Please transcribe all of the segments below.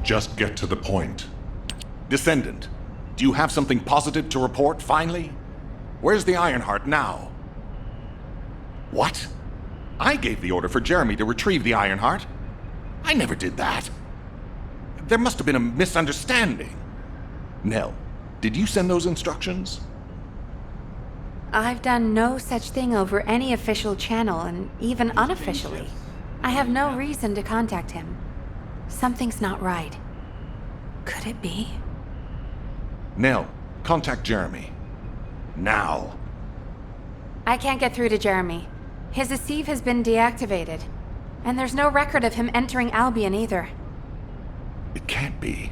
Just get to the point. Descendant, do you have something positive to report, finally? Where's the Ironheart now? What? I gave the order for Jeremy to retrieve the Ironheart. I never did that. There must have been a misunderstanding. Nell, did you send those instructions? I've done no such thing over any official channel, and even unofficially. I have no reason to contact him. Something's not right. Could it be? Nell, contact Jeremy. Now. I can't get through to Jeremy. His Asive has been deactivated, and there's no record of him entering Albion either. It can't be.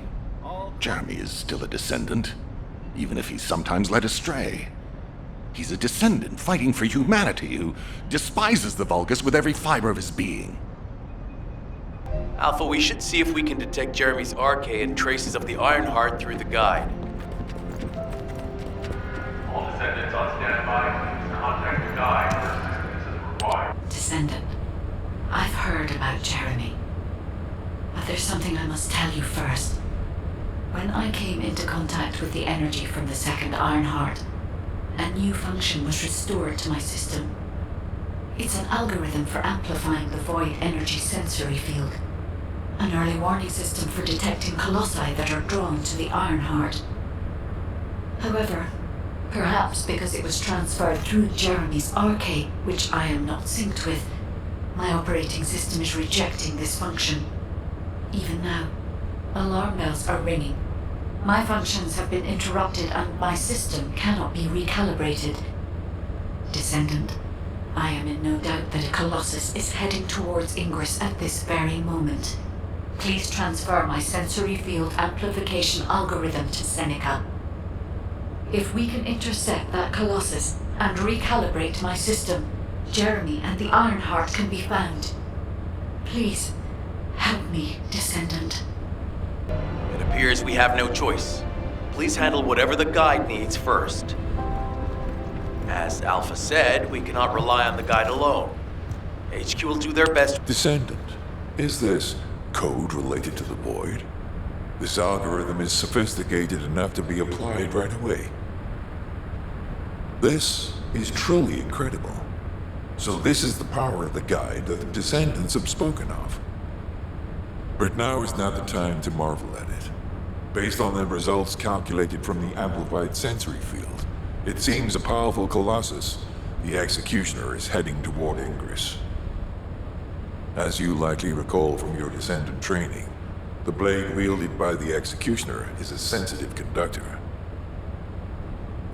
Jeremy is still a descendant, even if he's sometimes led astray. He's a descendant fighting for humanity who despises the Vulgus with every fiber of his being. Alpha, we should see if we can detect Jeremy's arcade and traces of the Ironheart through the guide. All descendants on standby. Please contact the guide for assistance as required. Descendant, I've heard about Jeremy. But there's something I must tell you first. When I came into contact with the energy from the second Ironheart, a new function was restored to my system. It's an algorithm for amplifying the void energy sensory field. An early warning system for detecting colossi that are drawn to the Ironheart. However, perhaps because it was transferred through Jeremy's arcade, which I am not synced with, my operating system is rejecting this function. Even now, alarm bells are ringing. My functions have been interrupted and my system cannot be recalibrated. Descendant, I am in no doubt that a Colossus is heading towards Ingris at this very moment. Please transfer my sensory field amplification algorithm to Seneca. If we can intercept that Colossus and recalibrate my system, Jeremy and the Ironheart can be found. Please, help me, Descendant. It appears we have no choice. Please handle whatever the guide needs first. As Alpha said, we cannot rely on the guide alone. HQ will do their best. Descendant, is this code related to the void? This algorithm is sophisticated enough to be applied right away. This is truly incredible. So this is the power of the guide that the Descendants have spoken of. But now is not the time to marvel at it. Based on the results calculated from the amplified sensory field, it seems a powerful Colossus, the Executioner, is heading toward Ingris. As you likely recall from your Descendant training, the blade wielded by the Executioner is a sensitive conductor.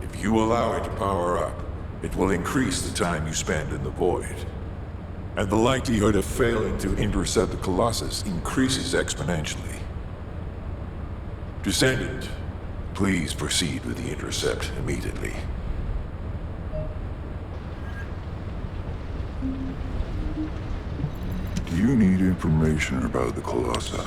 If you allow it to power up, it will increase the time you spend in the void. And the likelihood of failing to intercept the Colossus increases exponentially. Descendant, please proceed with the intercept immediately. Do you need information about the Colossi?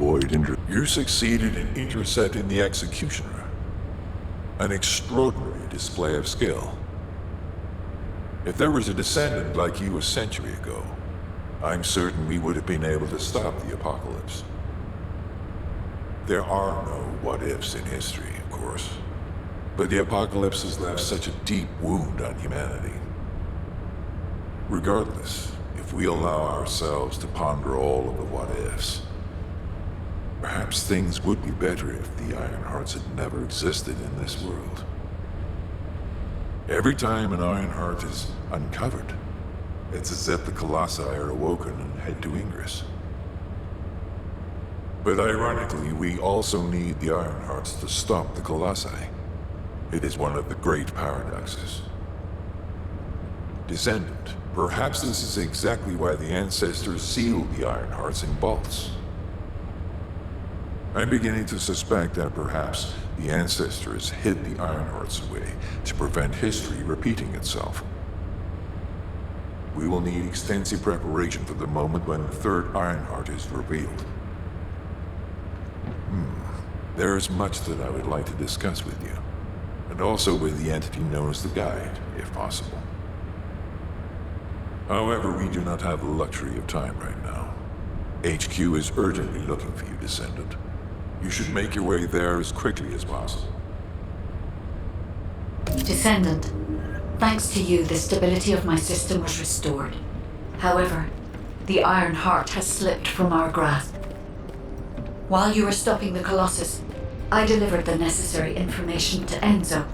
avoid You succeeded in intercepting the executioner. An extraordinary display of skill. If there was a descendant like you a century ago, I'm certain we would have been able to stop the apocalypse. There are no what-ifs in history, of course, but the apocalypse has left such a deep wound on humanity. Regardless, if we allow ourselves to ponder all of the what-ifs, perhaps things would be better if the Ironhearts had never existed in this world. Every time an Ironheart is uncovered, it's as if the Colossi are awoken and head to Ingris. But ironically, we also need the Ironhearts to stop the Colossi. It is one of the great paradoxes. Descendant, perhaps this is exactly why the ancestors sealed the Ironhearts in vaults. I'm beginning to suspect that perhaps the ancestors hid the Ironhearts away to prevent history repeating itself. We will need extensive preparation for the moment when the third Ironheart is revealed. There is much that I would like to discuss with you, and also with the entity known as the Guide, if possible. However, we do not have the luxury of time right now. HQ is urgently looking for you, Descendant. You should make your way there as quickly as possible. Descendant, thanks to you, the stability of my system was restored. However, the Iron Heart has slipped from our grasp. While you were stopping the Colossus, I delivered the necessary information to Enzo.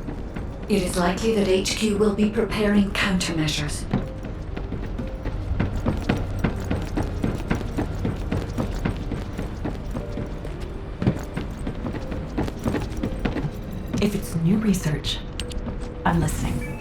It is likely that HQ will be preparing countermeasures. If it's new research, I'm listening.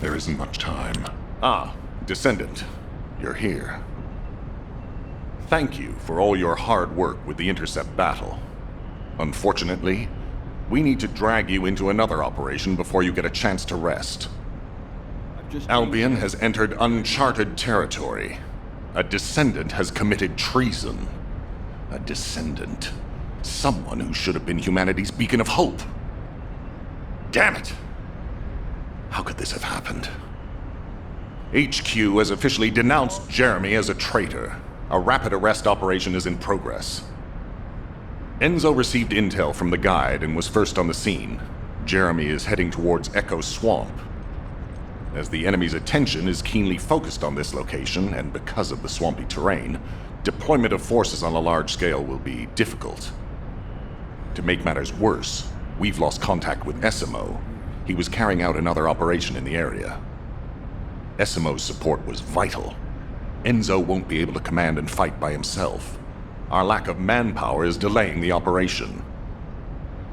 There isn't much time. Ah, Descendant. You're here. Thank you for all your hard work with the intercept battle. Unfortunately, we need to drag you into another operation before you get a chance to rest. Albion has entered uncharted territory. A descendant has committed treason. A descendant. Someone who should have been humanity's beacon of hope. Damn it! How could this have happened? HQ has officially denounced Jeremy as a traitor. A rapid arrest operation is in progress. Enzo received intel from the guide and was first on the scene. Jeremy is heading towards Echo Swamp. As the enemy's attention is keenly focused on this location, and because of the swampy terrain, deployment of forces on a large scale will be difficult. To make matters worse, we've lost contact with Essimo. He was carrying out another operation in the area. Essimo's support was vital. Enzo won't be able to command and fight by himself. Our lack of manpower is delaying the operation.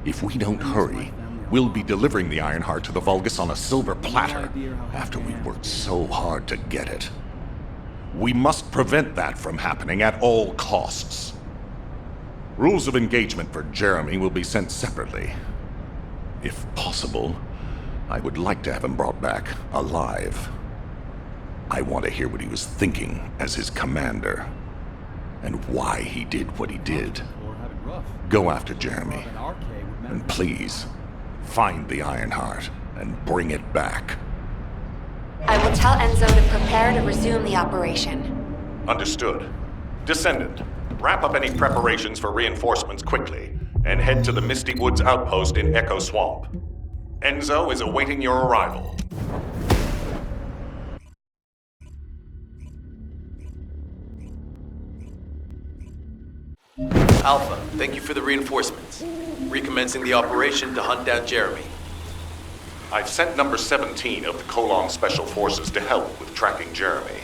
If we don't hurry, we'll be delivering the Ironheart to the Vulgus on a silver platter after we've worked so hard to get it. We must prevent that from happening at all costs. Rules of engagement for Jeremy will be sent separately. If possible, I would like to have him brought back alive. I want to hear what he was thinking as his commander, and why he did what he did. Go after Jeremy, and please, find the Ironheart and bring it back. I will tell Enzo to prepare to resume the operation. Understood. Descendant, wrap up any preparations for reinforcements quickly, and head to the Misty Woods outpost in Echo Swamp. Enzo is awaiting your arrival. Alpha, thank you for the reinforcements. Recommencing the operation to hunt down Jeremy. I've sent number 17 of the Colon Special Forces to help with tracking Jeremy.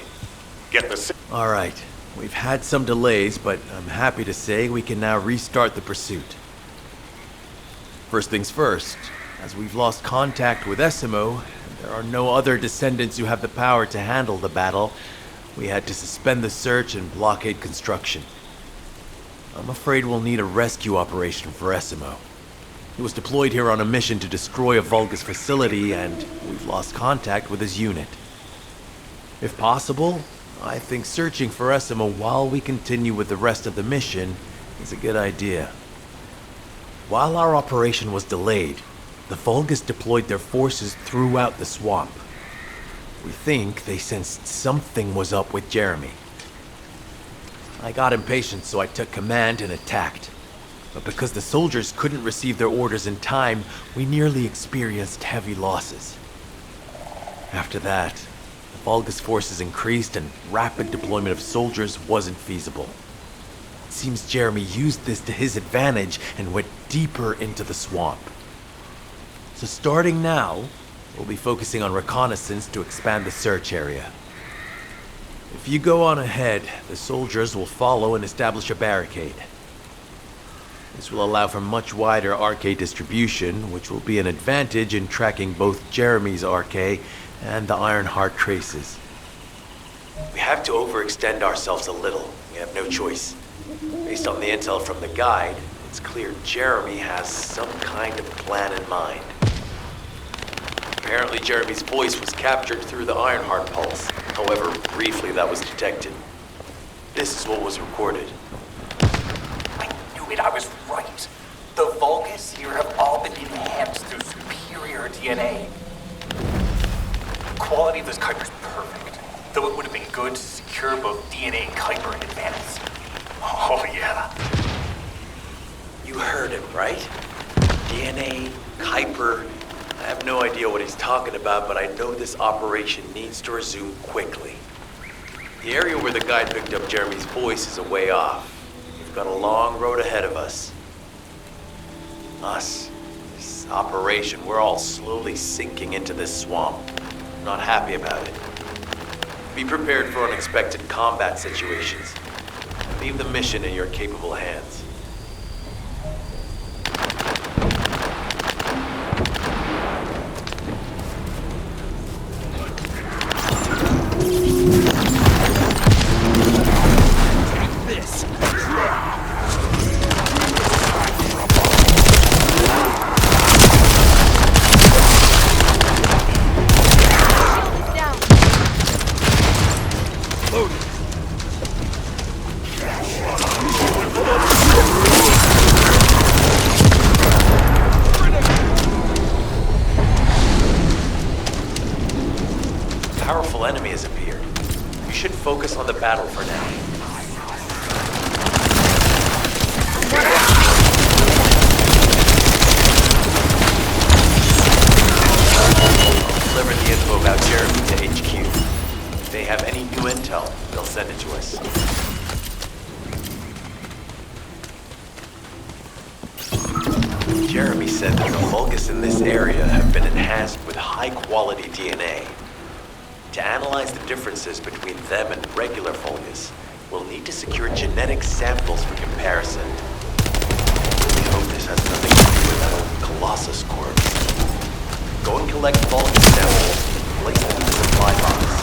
Get the... All right. We've had some delays, but I'm happy to say we can now restart the pursuit. First things first, as we've lost contact with Essimo, and there are no other descendants who have the power to handle the battle, we had to suspend the search and blockade construction. I'm afraid we'll need a rescue operation for Essimo. He was deployed here on a mission to destroy a Vulgus facility, and we've lost contact with his unit. If possible, I think searching for Essimo while we continue with the rest of the mission is a good idea. While our operation was delayed, the Vulgus deployed their forces throughout the swamp. We think they sensed something was up with Jeremy. I got impatient, so I took command and attacked. But because the soldiers couldn't receive their orders in time, we nearly experienced heavy losses. After that, the Vulgus forces increased and rapid deployment of soldiers wasn't feasible. It seems Jeremy used this to his advantage and went deeper into the swamp. So starting now, we'll be focusing on reconnaissance to expand the search area. If you go on ahead, the soldiers will follow and establish a barricade. This will allow for much wider RK distribution, which will be an advantage in tracking both Jeremy's RK and the Ironheart traces. We have to overextend ourselves a little. We have no choice. Based on the intel from the guide, it's clear Jeremy has some kind of plan in mind. Apparently Jeremy's voice was captured through the Ironheart pulse. However, briefly that was detected. This is what was recorded. I knew it, I was right. The Vulgus here have all been enhanced through superior DNA. The quality of this Kuiper's perfect, though it would have been good to secure both DNA and Kuiper in advance. Oh yeah. You heard him, right? DNA, Kuiper. I have no idea what he's talking about, but I know this operation needs to resume quickly. The area where the guide picked up Jeremy's voice is a way off. We've got a long road ahead of us. This operation, we're all slowly sinking into this swamp. Not happy about it. Be prepared for unexpected combat situations. Leave the mission in your capable hands. focus on the battle for now. I'll deliver the info about Jeremy to HQ. If they have any new intel, they'll send it to us. Jeremy said that the Vulgus in this area have been enhanced with high-quality DNA. To analyze the differences between them and regular Vulgus, we'll need to secure genetic samples for comparison. We hope this has nothing to do with that old Colossus corpse. Go and collect Vulgus samples and place them in the supply box.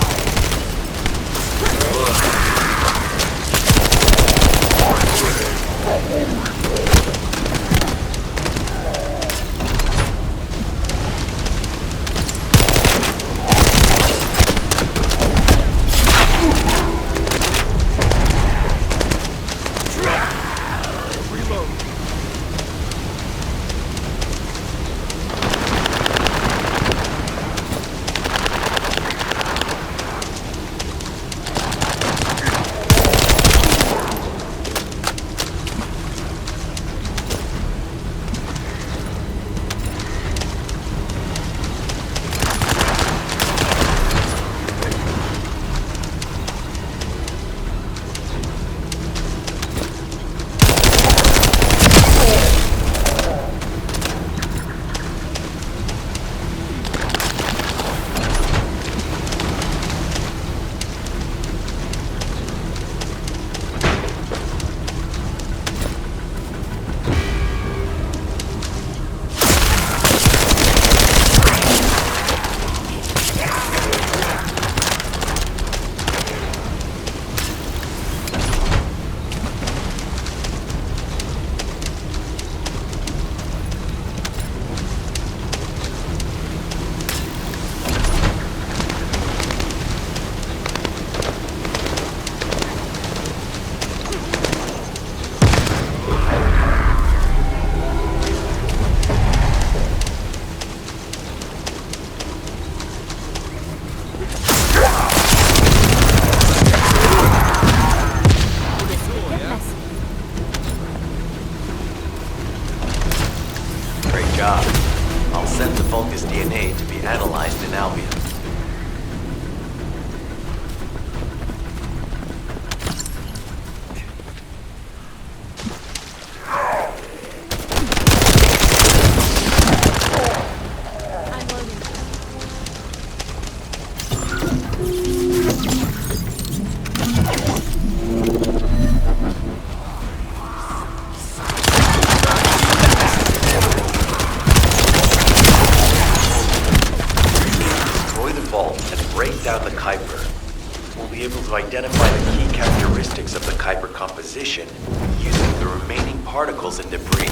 I'll send the Vulgus DNA to be analyzed in Albion. Identify the key characteristics of the Kuiper composition using the remaining particles and debris.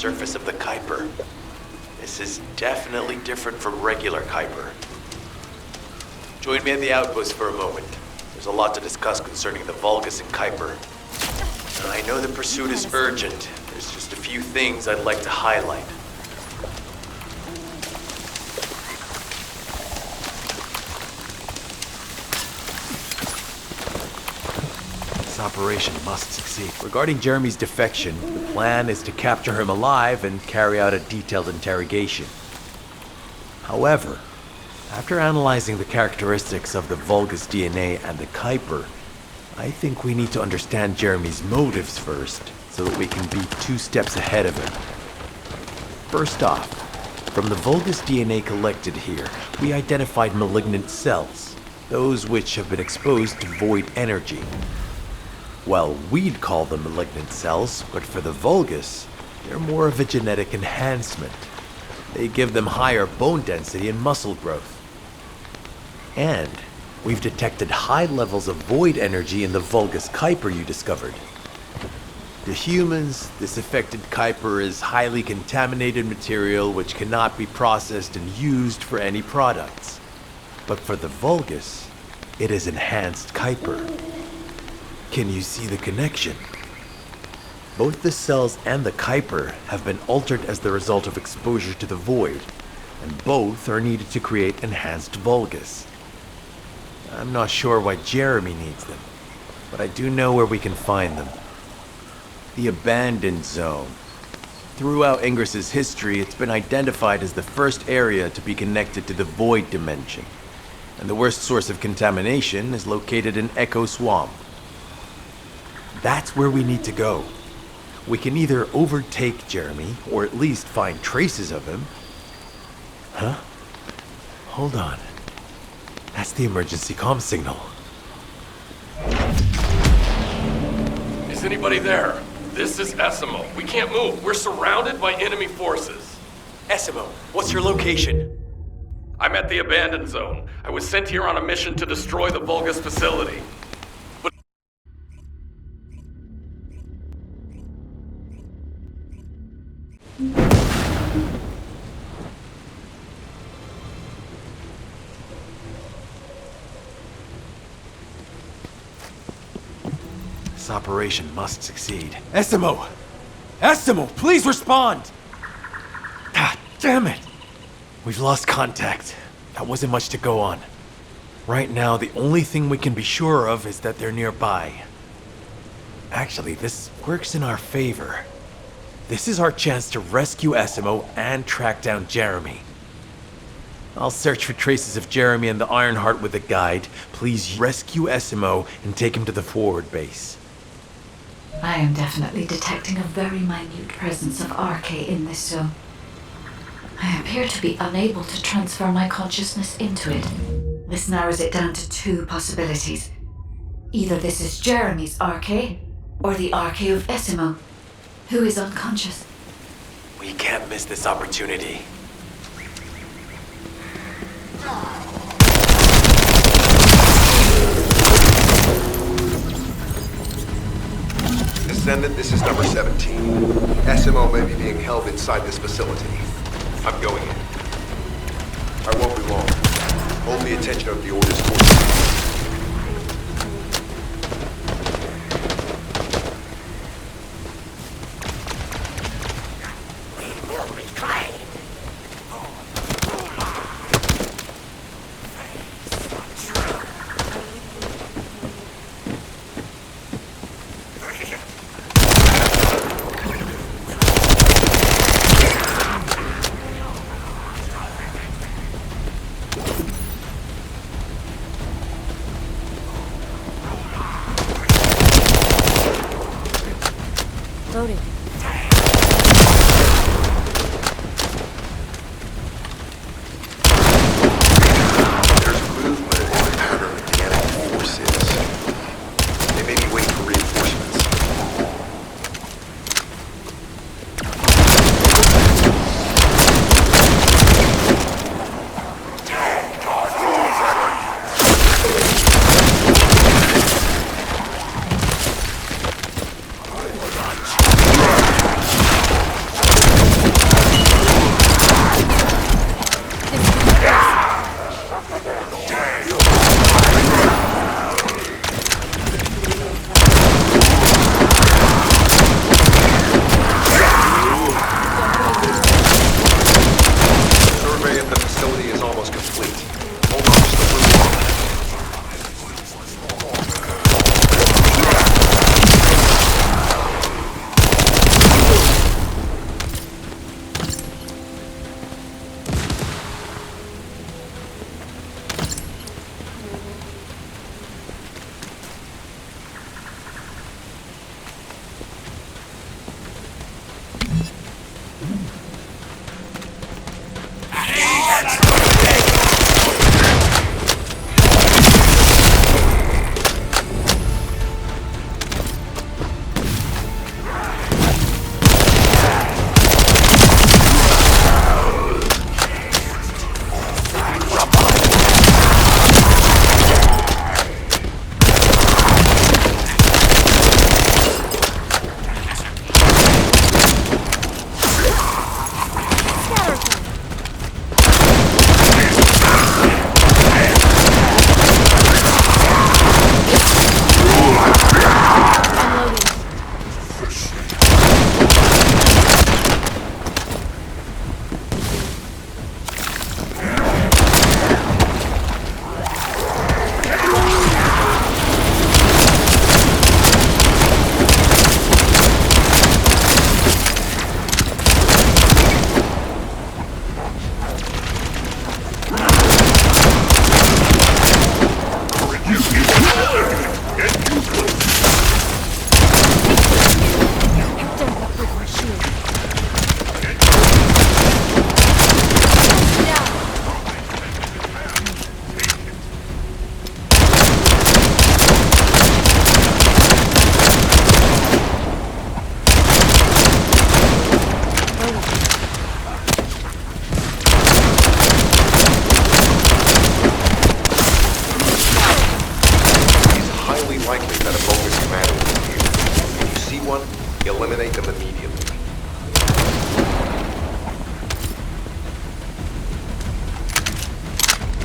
Surface of the Kuiper. This is definitely different from regular Kuiper. Join me at the outpost for a moment. There's a lot to discuss concerning the Vulgus and Kuiper. I know the pursuit is urgent. There's just a few things I'd like to highlight. This operation must succeed. Regarding Jeremy's defection, the plan is to capture him alive and carry out a detailed interrogation. However, after analyzing the characteristics of the Vulgus DNA and the Kuiper, I think we need to understand Jeremy's motives first, so that we can be 2 steps ahead of him. First off, from the Vulgus DNA collected here, we identified malignant cells, those which have been exposed to void energy. Well, we'd call them malignant cells, but for the Vulgus, they're more of a genetic enhancement. They give them higher bone density and muscle growth. And we've detected high levels of void energy in the Vulgus Kuiper you discovered. To humans, this affected Kuiper is highly contaminated material which cannot be processed and used for any products. But for the Vulgus, it is enhanced Kuiper. Can you see the connection? Both the cells and the Kuiper have been altered as the result of exposure to the void, and both are needed to create enhanced Vulgus. I'm not sure why Jeremy needs them, but I do know where we can find them. The Abandoned Zone. Throughout Ingris's history, it's been identified as the first area to be connected to the Void Dimension, and the worst source of contamination is located in Echo Swamp. That's where we need to go. We can either overtake Jeremy, or at least find traces of him. Huh? Hold on. That's the emergency comm signal. Is anybody there? This is Essimo. We can't move. We're surrounded by enemy forces. Essimo, what's your location? I'm at the Abandoned Zone. I was sent here on a mission to destroy the Vulgus facility. But this operation must succeed. Essimo! Essimo, please respond! God damn it! We've lost contact. That wasn't much to go on. Right now, the only thing we can be sure of is that they're nearby. Actually, this works in our favor. This is our chance to rescue Essimo and track down Jeremy. I'll search for traces of Jeremy and the Ironheart with a guide. Please rescue Essimo and take him to the forward base. I am definitely detecting a very minute presence of RK in this zone. I appear to be unable to transfer my consciousness into it. This narrows it down to two possibilities. Either this is Jeremy's RK, or the RK of Essimo, who is unconscious. We can't miss this opportunity. Descendant, this is number 17. Essimo may be being held inside this facility. I'm going in. I won't be long. Only attention of the orders forces.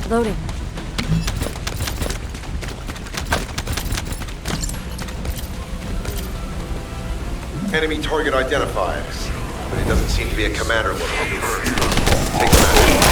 Loading. Enemy target identified, but it doesn't seem to be a commander level either. Take them out.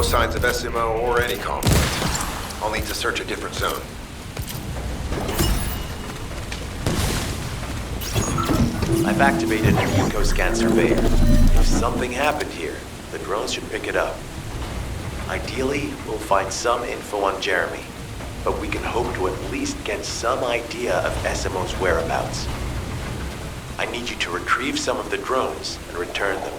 Signs of SMO or any conflict. I'll need to search a different zone. I've activated an eco-scan surveyor. If something happened here, the drones should pick it up. Ideally, we'll find some info on Jeremy, but we can hope to at least get some idea of SMO's whereabouts. I need you to retrieve some of the drones and return them.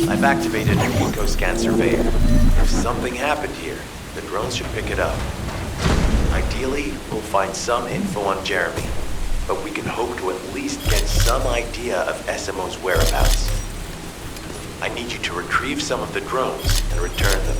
I've activated an eco-scan surveyor. If something happened here, the drones should pick it up. Ideally, we'll find some info on Jeremy, but we can hope to at least get some idea of SMO's whereabouts. I need you to retrieve some of the drones and return them.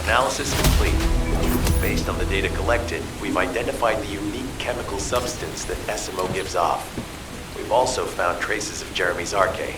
Analysis complete. Based on the data collected, we've identified the unique chemical substance that SMO gives off. We've also found traces of Jeremy's arcade.